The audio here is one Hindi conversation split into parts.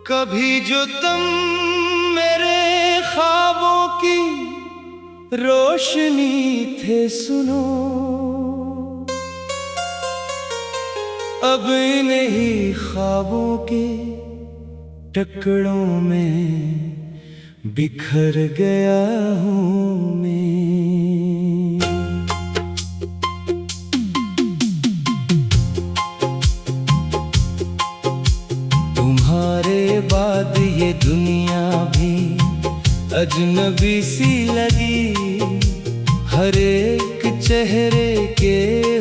कभी जो तुम मेरे ख्वाबों की रोशनी थे सुनो, अब इन्हीं ख्वाबों के टुकड़ों में बिखर गया हूँ मैं। तुम्हारे बाद ये दुनिया भी अजनबी सी लगी, हर एक चेहरे के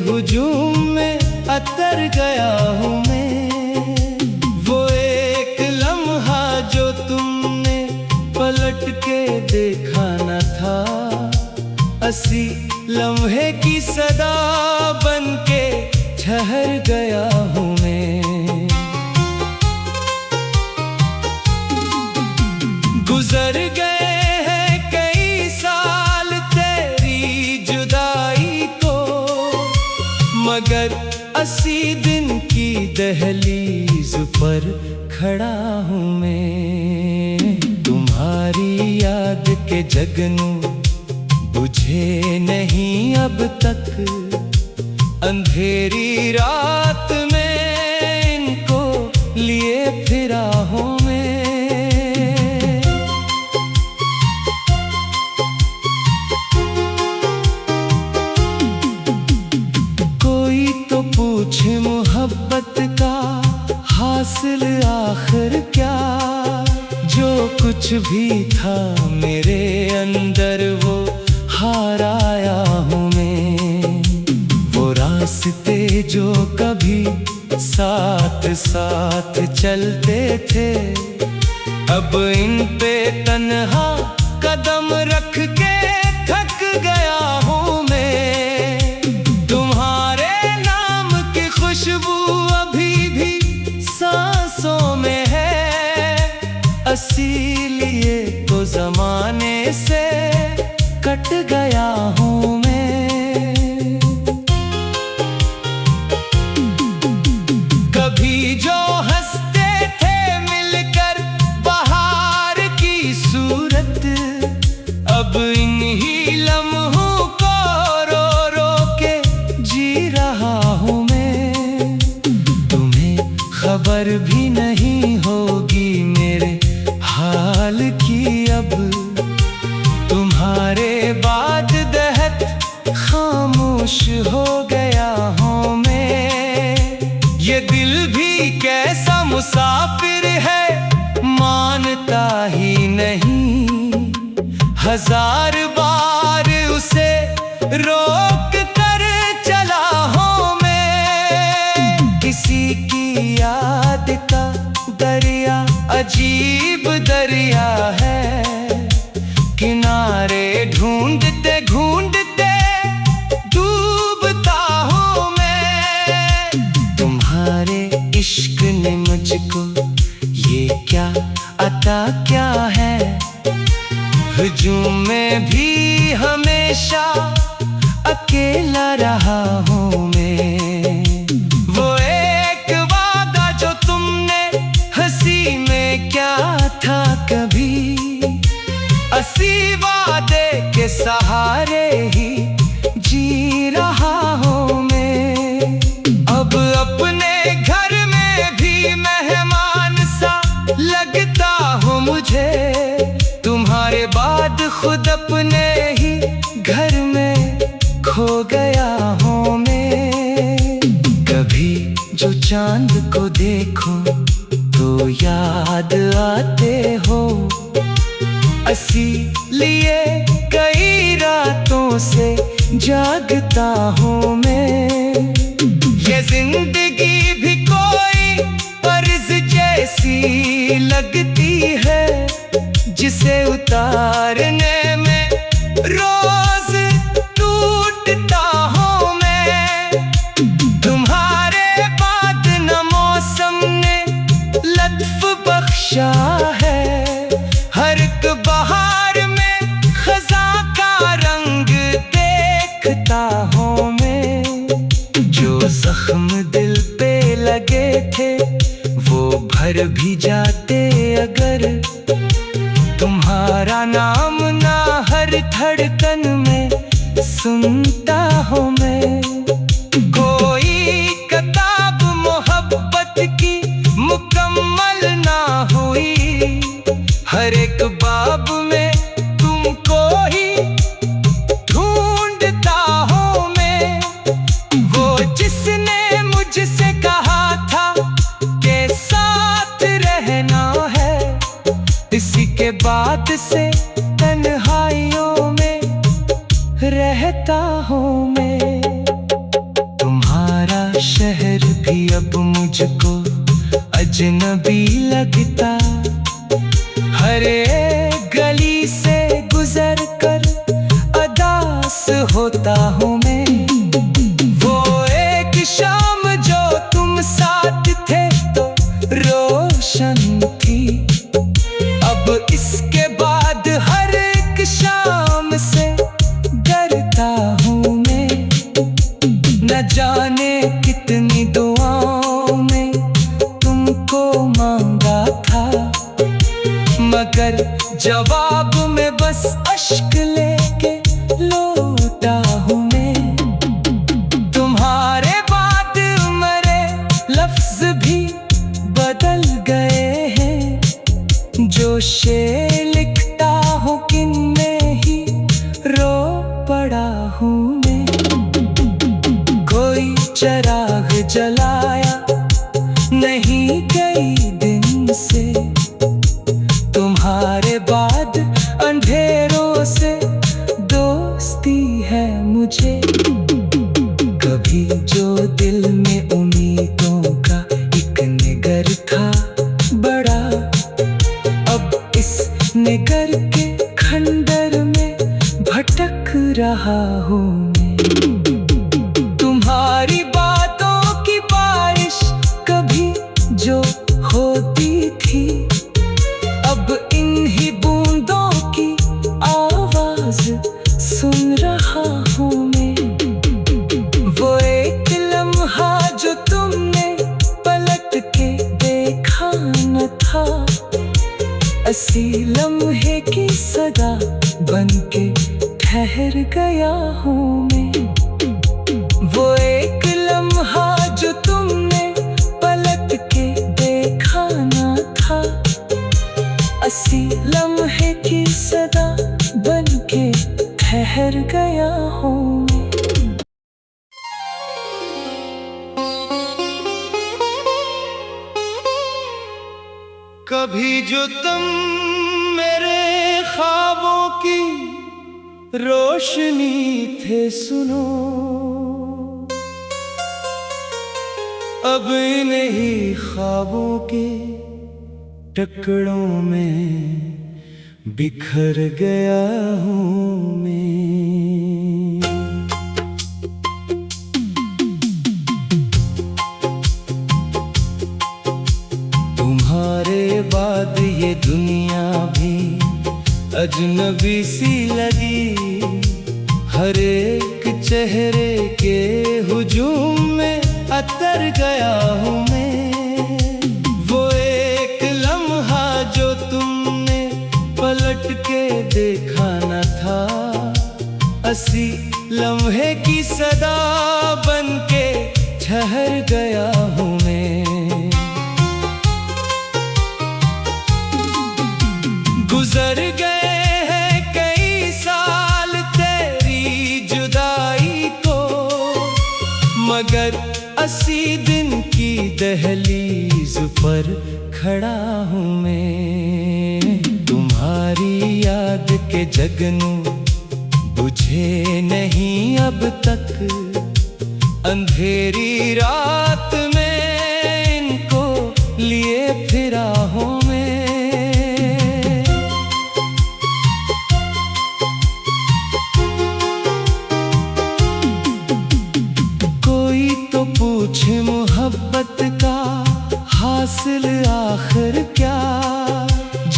हुजूम में अतर गया हूँ मैं। वो एक लम्हा जो तुमने पलट के देखा न था, 80 लम्हे की सदा बन के ठहर गया हूँ मैं। गुजर गए हैं कई साल तेरी जुदाई को, मगर 80 दिन की दहलीज पर खड़ा हूँ मैं। तुम्हारी याद के जगनू बुझे नहीं अब तक, अंधेरी रात में इनको लिए फिरा हूँ मैं। पूछे मोहब्बत का हासिल आखिर क्या, जो कुछ भी था मेरे अंदर वो हार आया हूँ मैं। वो रास्ते जो कभी साथ साथ चलते थे, अब इन पे तन्हा कदम रख के थक गया हूँ मैं। खुशबू अभी भी सांसों में है, इसीलिए तो जमाने से कट गया हूँ मैं। कभी जो हंसते थे मिलकर बहार की सूरत, अब इन्हीं लम्हों को रो रो के जी रहा हूँ मैं। खबर भी नहीं होगी मेरे हाल की अब, तुम्हारे बाद दहत खामोश हो गया हूँ मैं। ये दिल भी कैसा मुसाफिर है मानता ही नहीं, 1000 बार उसे रोक कर चला हूँ मैं। किसी की याद का दरिया अजीब दरिया है, किनारे ढूंढते ढूंढते डूबता हूँ मैं। तुम्हारे इश्क ने मुझको ये क्या अता क्या है, हुजूम में भी हमेशा अकेला रहा हूँ मैं। वो था कभी 80 वादे के सहारे ही जी रहा हूँ मैं। अब अपने घर में भी मेहमान सा लगता हूँ मुझे, तुम्हारे बाद खुद अपने ही घर में खो गया हूँ मैं। कभी जो चांद को देखो तो याद आते हो, इसीलिए कई रातों से जागता हूँ मैं। ये जिंदगी भी कोई कर्ज जैसी लगती है, जिसे उतारने में रोज टूटता हूँ मैं। तुम्हारे बाद न मौसम ने लत्फ बख्शा है, हर एक बहार में खज़ां का रंग देखता हूँ मैं। जो जख्म दिल पे लगे थे वो भर भी जाते अगर तुम्हारा नाम ना हर धड़कन में सुनता हूँ मैं। कोई किताब मोहब्बत की मुकम्मल ना हुई, हर एक बाब में तुमको ही ढूंढता हूँ मैं। वो जिसने मुझसे कहा था के साथ रहना है, इसी के बाद से तन्हाइयों में रहता हूँ मैं। तुम्हारा शहर भी अब मुझको अजनबी लगता, हर एक गली से गुजर कर अदास होता हूँ मैं। वो एक शाम जो तुम साथ थे तो रोशन थी, अब इसके बाद हर एक शाम से डरता हूँ मैं। न जाने कितनी दुआओं में तुमको मांगा था, मगर जवाब में बस अश्क लेके लौटा हूँ मैं। तुम्हारे बाद मरे लफ्ज भी बदल गए हैं, जो शेर लिखता हूँ किनमें ही रो पड़ा हूँ मैं। कोई चिराग जलाया नहीं कई दिन से, तुम्हारे बाद अंधेरों से दोस्ती है मुझे। कभी जो दिल में उम्मीदों का एक निगर था बड़ा, अब इस निगर के खंडर में भटक रहा हूँ मैं। तुम्हारी बातों की बारिश कभी जो होती थी, अब इन्हीं बूंदों की आवाज सुन रहा हूँ मैं। वो एक लम्हा जो तुमने पलट के देखा न था, अस्सी लम्हे की सदा बन के ठहर गया हूँ मैं। वो एक लम्हा जो तुमने पलट के देखा न था, अस्सी लम्हे की सदा बन के ठहर गया हूँ मैं। कभी जो तुम मेरे ख्वाबों की रोशनी थे सुनो, अब इन्हीं ख्वाबों के टुकड़ों में बिखर गया हूँ मैं। तुम्हारे बाद ये दुनिया भी अजनबी सी लगी, हर एक चेहरे के हुजूम में अतर गया हूँ मैं। वो एक लम्हा जो तुमने पलट के देखा न था, अस्सी लम्हे की सदा बन के ठहर गया हूँ मैं। गुजर गए हैं कई साल तेरी जुदाई को, मगर अस्सी दिन की दहलीज पर खड़ा हूँ मैं। तुम्हारी याद के जगनू बुझे नहीं अब तक, अंधेरी रात में इनको लिए फिरा हूँ मैं। कोई तो पूछे मोहब्बत का हासिल आखिर क्या,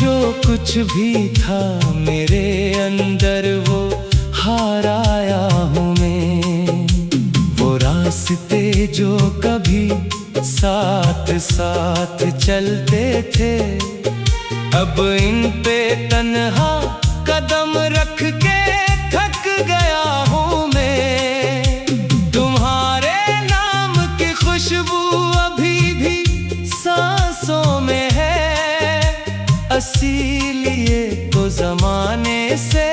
जो कुछ भी था मेरे अंदर वो हार आया हूँ मैं। वो रास्ते जो कभी साथ साथ चलते थे, अब इन पे तन्हा कदम रख के थक गया हूँ मैं। तुम्हारे नाम की खुशबू अभी भी सांसों में है, इसीलिए तो जमाने से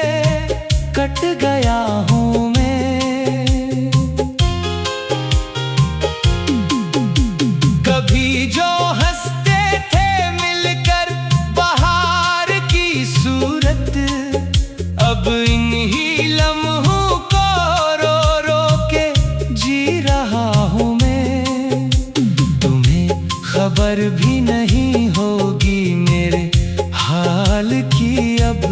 कट गया हूँ मैं। कभी जो हंसते थे मिलकर बाहर की सूरत, अब इन्हीं लम्हों को रो रो के जी रहा हूँ मैं। तुम्हें खबर भी नहीं होगी मेरे हाल की अब,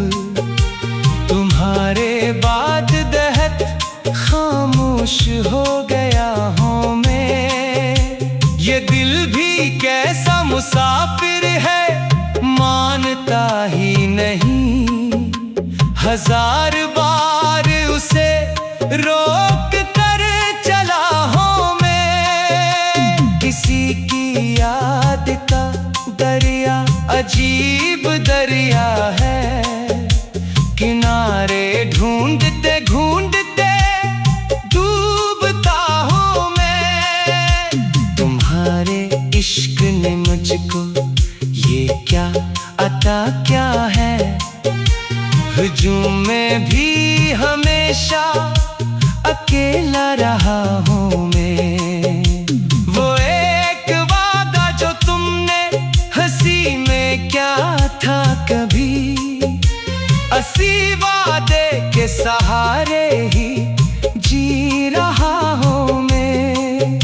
तुम्हारे बाद दहत खामोश हो गया हूँ मैं। ये दिल भी कैसा मुसाफिर है, मानता ही नहीं, हजार बार उसे रोक कर चला हूँ मैं। किसी की याद का दरिया अजीब दरिया है, किनारे ढूंढते ढूंढते डूबता हूँ मैं। तुम्हारे इश्क ने मुझको ये क्या अता क्या है, हुजूम में भी हमेशा अकेला रहा हूँ मैं। वो एक वादा जो तुमने हंसी में क्या था कभी, इसी वादे के सहारे ही जी रहा हूँ मैं।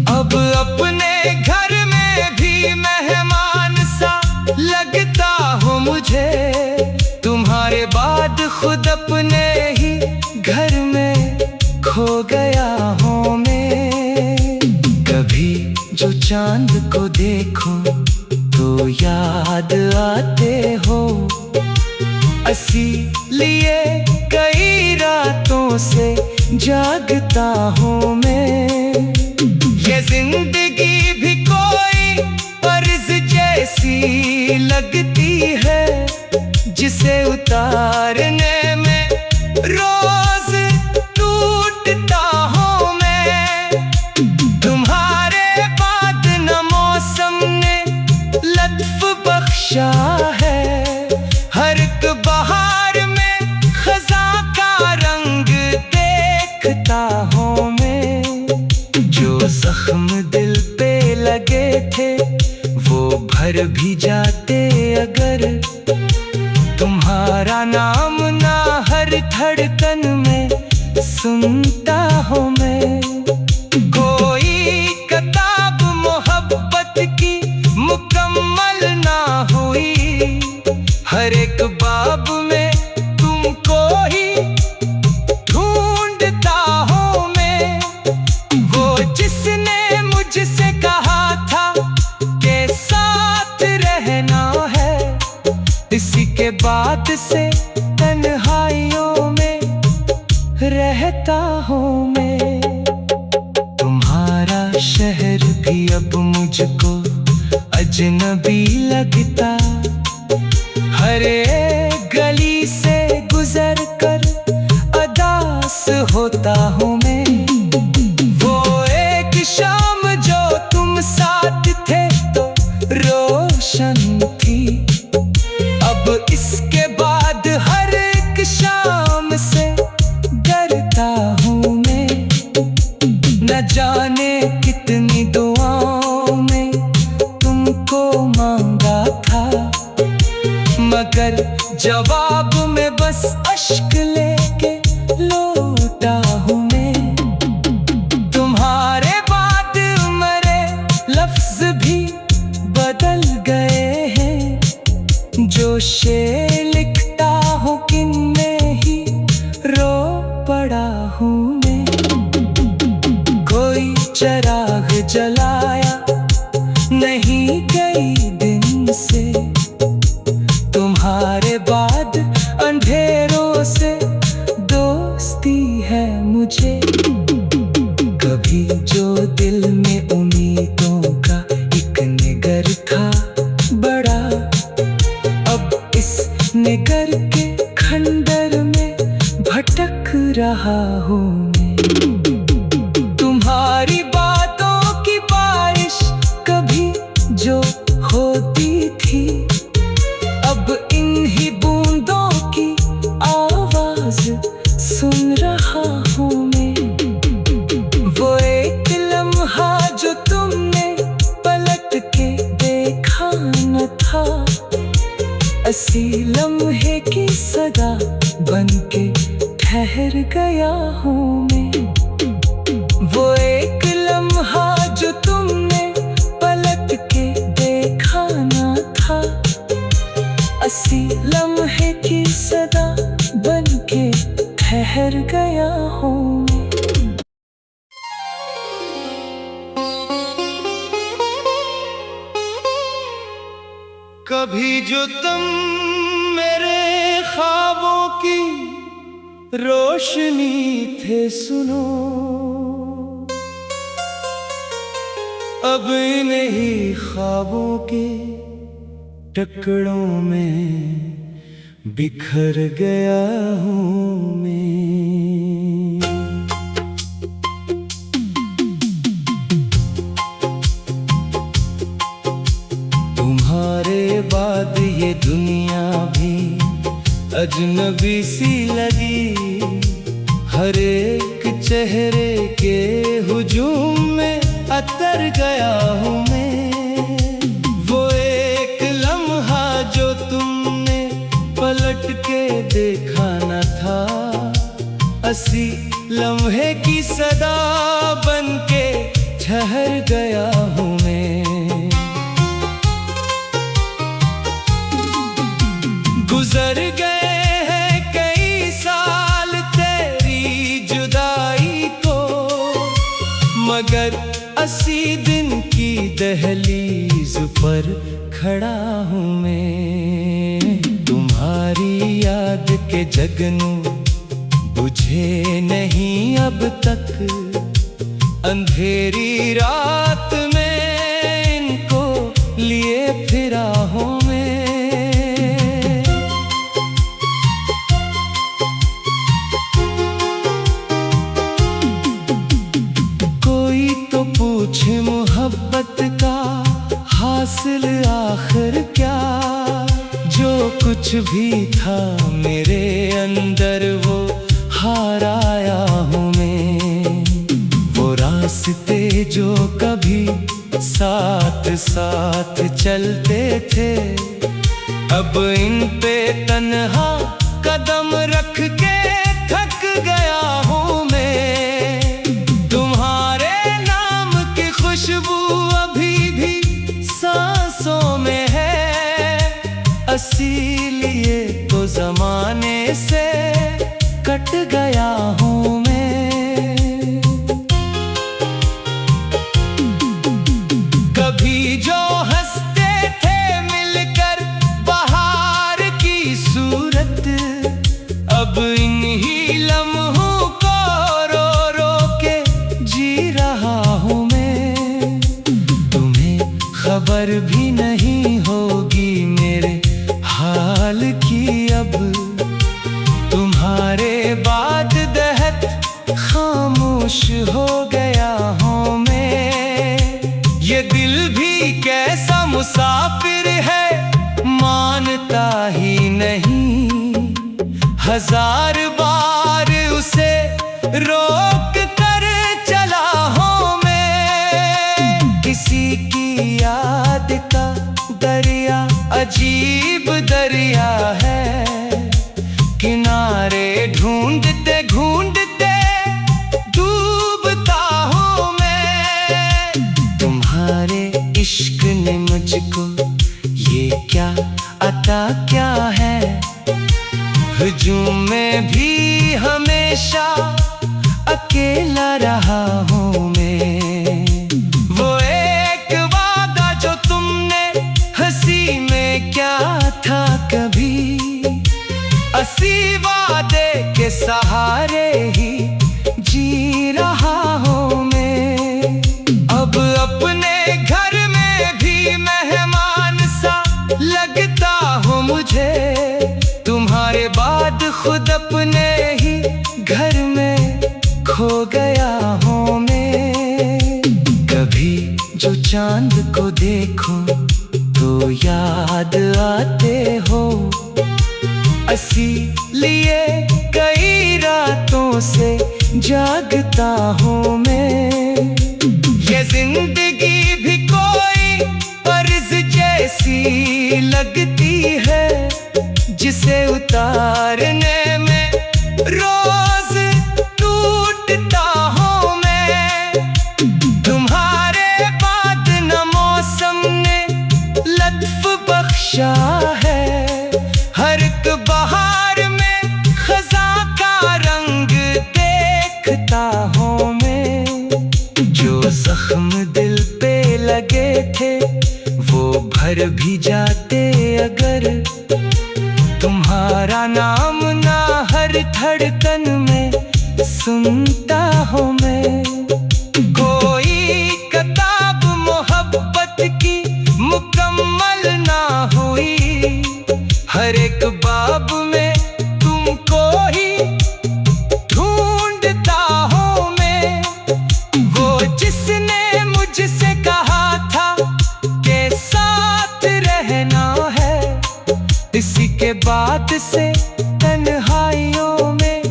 अब अपने घर में भी मेहमान सा लगता हूँ मुझे, तुम्हारे बाद खुद अपने ही घर में खो गया हूँ मैं। कभी जो चांद को देखो तो याद आते हो, इसीलिए कई रातों से जागता हूँ मैं। ये जिंदगी भी कोई फर्ज जैसी लगती है, जिसे उतारने में रोज टूटता हूँ मैं। तुम्हारे बाद न मौसम ने लत्फ बख्शा है, हर एक बहार में खज़ां का रंग देखता हूँ मैं। जो जख्म दिल पे लगे थे वो भर भी जाते अगर, तुम्हारा नाम ना हर धड़कन में सुनता हूँ मैं। कोई किताब मोहब्बत की मुकम्मल ना हुई, हर एक बाब में तुमको ही ढूंढता हूँ मैं। वो जिसने मुझसे कहा था के साथ रहना है, इसी के बाद से तन्हाइयों में रहता हूँ मैं। तुम्हारा शहर भी अब मुझको अजनबी लगता, हर एक गली से गुजर कर अदास होता हूँ मैं। वो एक शाम जो तुम साथ थे तो रोशन थी, अब इसके बाद हर एक शाम से डरता हूँ मैं। न जाने कितनी दुआओं में तुमको मांगा था, मगर जवाब में बस अश्क लेके लौटा हूँ मैं। तुम्हारे बाद मरे लफ्ज भी बदल गए हैं, जो शेर लिखता हूँ किनमें ही रो पड़ा हूँ मैं। कोई चराग जलाया नहीं कई दिन से, तुम्हारे बाद अंधेरों से दोस्ती है मुझे। कभी जो दिल में उम्मीदों का असी लम्हे की सदा बनके ठहर गया हूँ मैं। वो एक लम्हा जो तुमने पलट के देखा ना था, असी लम्हे की सदा बनके ठहर गया हूँ मैं। कभी जो तुम मेरे ख्वाबों की रोशनी थे सुनो, अब इन्हीं ख्वाबों के टुकड़ों में बिखर गया हूँ मैं। तुम्हारे बाद ये दुनिया भी अजनबी सी लगी, हर एक चेहरे के हुजूम में अतर गया हूँ मैं। वो एक लम्हा जो तुमने पलट के देखा न था, असी लम्हे की सदा बनके ठहर गया हूँ मैं। गुजर गए हैं कई साल तेरी जुदाई को, मगर असी दिन की दहलीज पर खड़ा हूँ मैं। तुम्हारी याद के जगनू बुझे नहीं अब तक, अंधेरी रात में इनको लिए फिरा हूँ मैं। पूछे मोहब्बत का हासिल आखिर क्या, जो कुछ भी था मेरे अंदर वो हार आया हूँ मैं। वो रास्ते जो कभी साथ साथ चलते थे, अब इन पे तन्हा कदम रख के थक गया हूँ मैं। खुशबू अभी भी सांसों में है, इसीलिए तो जमाने से कट गया हूँ मैं। कभी जो हंसते थे मिलकर बहार की सूरत, अब इन्हीं लम्हों को रो रो के जी रहा हूँ मैं। खबर भी नहीं होगी मेरे हाल की अब, तुम्हारे बाद दहक खामोश हो गया हूँ मैं। ये दिल भी कैसा मुसाफिर है मानता ही नहीं, हजार बार उसे रोक कर चला हूँ मैं। किसी की याद का दरिया अजीब दरिया है, किनारे ढूंढते ढूंढते डूबता हूँ मैं। तुम्हारे इश्क ने मुझको ये क्या अता क्या है, हुजूम में भी हमेशा अकेला रहा हूँ मैं। वो था कभी असी वादे के सहारे ही जी रहा हूँ मैं। अब अपने घर में भी मेहमान सा लगता हूँ मुझे, तुम्हारे बाद खुद अपने ही घर में खो गया हूँ मैं। कभी जो चांद को देखो तो याद आते हो, इसीलिए कई रातों से जागता हूँ मैं। ये जिंदगी भी कोई फर्ज जैसी लगती है, थे वो भर भी जाते अगर तुम्हारा नाम ना हर धड़कन में सुनता हूँ मैं। कोई किताब मोहब्बत की मुकम्मल ना हुई, हर एक बाब में तुमको ही ढूंढता हूँ मैं। वो जिसने मुझसे कहा था के साथ रहना है, इसी के बाद से तन्हाइयों में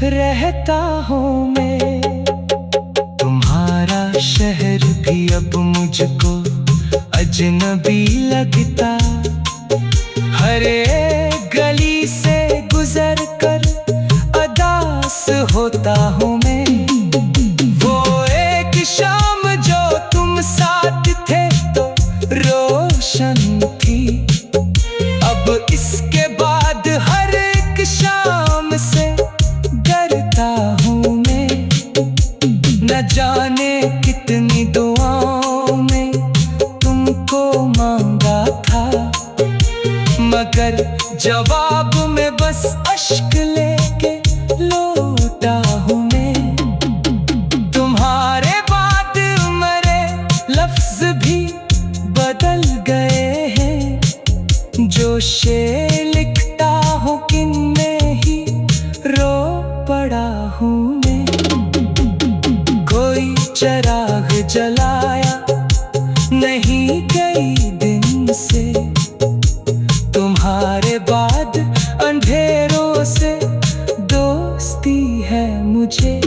रहता हूँ मैं। तुम्हारा शहर भी अब मुझको अजनबी लगता, हर एक गली से गुजर कर अदास होता हूँ मैं। वो एक शाम जो तुम साथ थे तो रोशन थी, अब इसके बाद हर एक शाम से डरता हूँ मैं। न जाने कितनी दुआओं में तुमको मांगा था, मगर जवाब में बस अश्क लेके लौटा हूँ मैं। तुम्हारे बाद मरे लफ्ज भी बदल गए हैं, जो शेर लिखता हूँ किनमें ही रो पड़ा हूँ मैं। कोई चिराग जलाया नहीं कई दिन से, तुम्हारे बाद अंधेरों से दोस्ती है मुझे।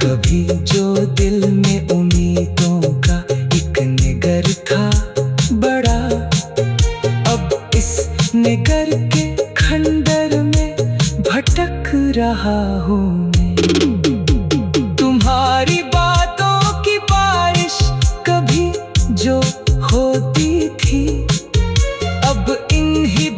कभी जो दिल में उम्मीदों का एक निगर था बड़ा, अब इस निगर के खंडर में भटक रहा हूँ मैं। तुम्हारी बातों की बारिश कभी जो होती थी, अब इन्हीं